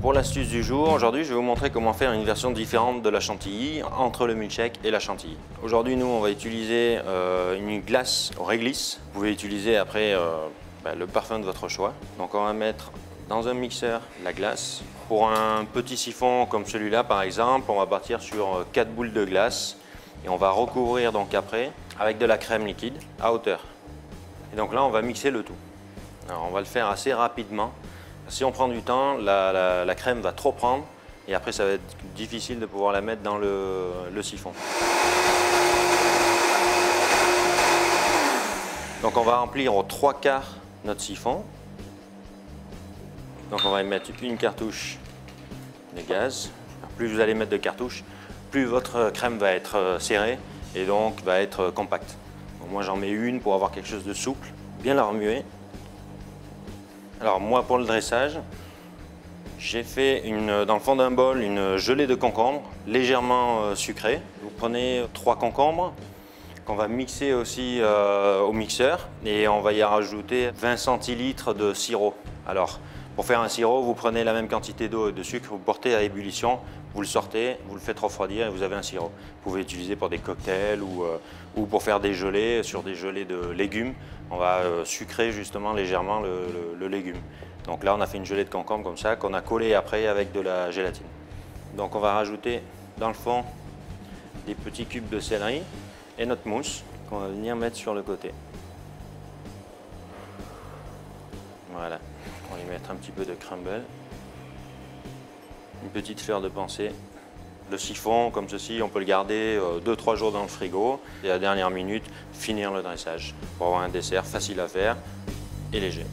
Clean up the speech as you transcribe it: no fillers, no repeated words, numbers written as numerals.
Pour l'astuce du jour, aujourd'hui je vais vous montrer comment faire une version différente de la chantilly entre le milkshake et la chantilly. Aujourd'hui nous on va utiliser une glace au réglisse. Vous pouvez utiliser après le parfum de votre choix. Donc on va mettre dans un mixeur la glace. Pour un petit siphon comme celui-là par exemple, on va partir sur 4 boules de glace et on va recouvrir donc après avec de la crème liquide à hauteur. Et donc là on va mixer le tout. Alors on va le faire assez rapidement. Si on prend du temps, la crème va trop prendre et après ça va être difficile de pouvoir la mettre dans le siphon. Donc on va remplir aux 3/4 notre siphon. Donc on va y mettre une cartouche de gaz. Plus vous allez mettre de cartouches, plus votre crème va être serrée et donc va être compacte. Donc moi j'en mets une pour avoir quelque chose de souple, bien la remuer. Alors moi pour le dressage, j'ai fait dans le fond d'un bol une gelée de concombre légèrement sucrée. Vous prenez 3 concombres qu'on va mixer aussi au mixeur et on va y rajouter 20 centilitres de sirop. Alors pour faire un sirop, vous prenez la même quantité d'eau et de sucre, vous portez à ébullition, vous le sortez, vous le faites refroidir et vous avez un sirop. Vous pouvez l'utiliser pour des cocktails ou pour faire des gelées, sur des gelées de légumes. On va sucrer justement légèrement le légume. Donc là on a fait une gelée de concombre comme ça qu'on a collé après avec de la gélatine. Donc on va rajouter dans le fond des petits cubes de céleri et notre mousse qu'on va venir mettre sur le côté. Voilà, on va y mettre un petit peu de crumble, une petite fleur de pensée. Le siphon comme ceci, on peut le garder 2-3 jours dans le frigo et à la dernière minute finir le dressage pour avoir un dessert facile à faire et léger.